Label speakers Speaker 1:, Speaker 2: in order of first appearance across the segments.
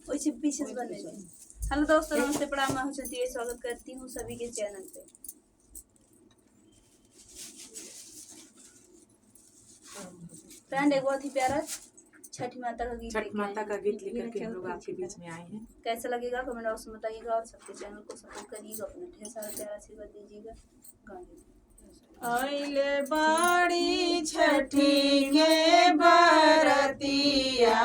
Speaker 1: वैसे पीछे से बने। हेलो दोस्तों, नमस्ते, प्रणाम, मैं हूं चंती, स्वागत करती हूँ सभी के चैनल पे। फ्रेंड, एक बहुत ही प्यारा छठ माता का गीत
Speaker 2: लेकर के हम लोग आपके बीच में आए हैं।
Speaker 1: कैसा लगेगा कमेंट बॉक्स में बताइएगा और सबके चैनल को सपोर्ट करिएगा, अपना ढेर सारा प्यारा आशीर्वाद दीजिएगा।
Speaker 2: आइले बाड़ी छठी के बरतिया,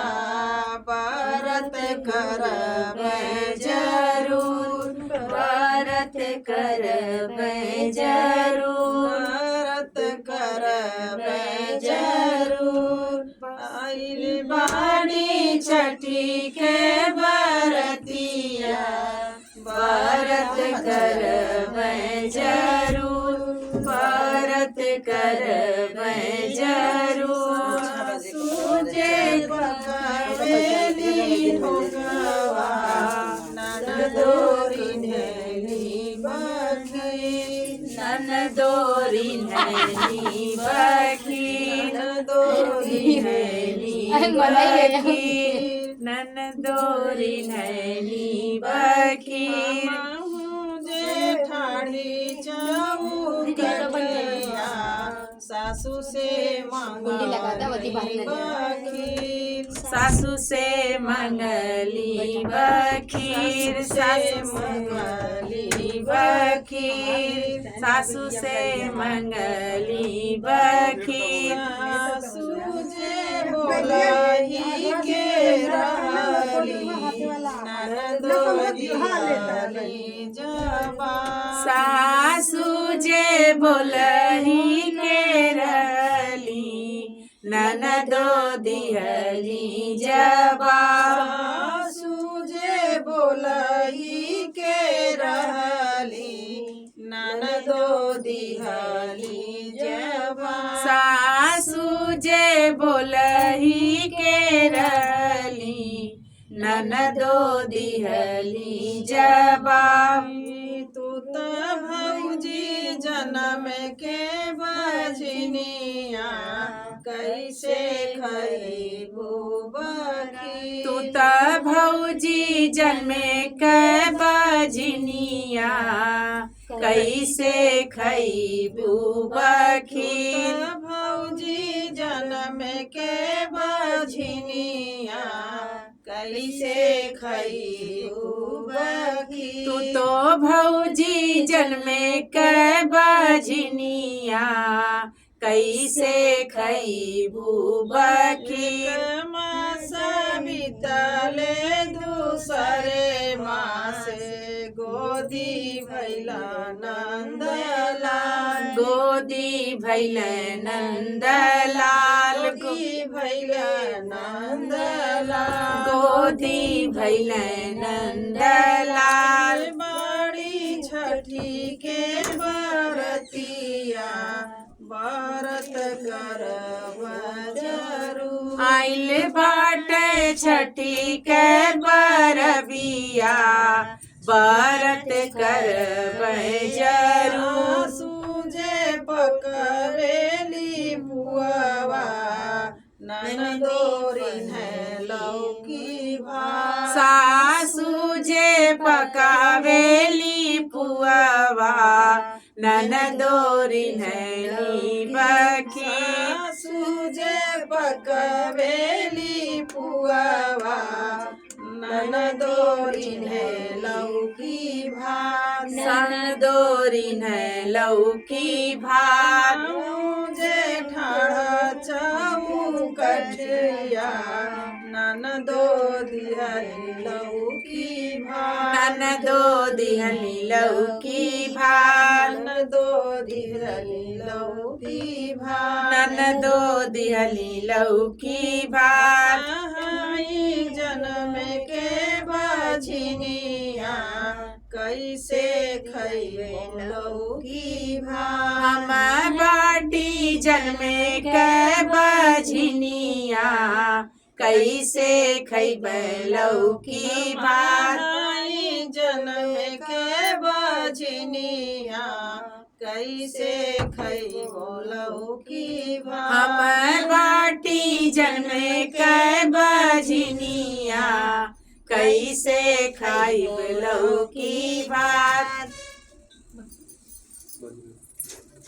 Speaker 2: बरत करबै जरूर,
Speaker 1: बरत करबै जरूर,
Speaker 2: बरत करबै जरूर। आइले बाड़ी छठी के बरतिया, बरत करबै जरूर, बरत करबै जरूर। सूजे पकवेली ठोकवा, ननदोरी नैली बखीर, ननदोरी नैली बखीर, ननदोरी नैली बखीर, ननदोरी नैली बखीर। जेठानी चौकटिया, सासू से मंगली बखीर, सासू से मंगली बखीर, सासू मंगली बखीर, सासू से मंगली बखीर। सासू जे बोलही के रहली, ननदोरी दिहली जवाब, सासू जे बोलही के रहली, ननदो दिहली जवाब। सासू जे बोलही के रहली, ननदो दिहली जवाब। सासू जे बोलही के रहली, ननदो दिहली जवाब। तू तो भौजी जन्म के बजनिया, कैसे खइबू बखीर। तू तो भौजी जन्म के बजनिया, कैसे खइबू बखीर। भौजी जन्म के बजनिया, कैसे खइबू बखीर। तू तो भौजी जन्म के बजनिया, कैसे खइबू बखीर। मास बीतले दूसरे मास, गोदी भैला नंदलाल, गोदी भैला नंदलाल, गोदी भैला नंदलाल, गोदी भैला नंदलाल। बाड़ी छठी के बरतिया, बरत करब जरूर। आइल बाटे छठी के बरबिया, बरत करबै जरूर। सूजे पकवेली पुआवा, ननदोरी लौकी भात। सासू जे पकावेली पुआवा, ननदोरी नैली बखीर। सासू जे पकवेली पुआवा, ननदोरी लौकी भात, ननदोरी लौकी भात। जेठाड़ चौकटिया, ननदो दिहली लौकी भात, ननदो दिहली लौकी भात, ननदो दिहली लौकी भात, ननदो दिहली लौकी भात। जन्म के बजनिया, कैसे खइबू लौकी भात। हम बाटी जन्म के बजनिया, कैसे खइबै लौकी भात। जन्म के बजनिया, कैसे खइबो लौकी भात। हम बाटी जन्म के बजनिया, कैसे खाइब लौकी भात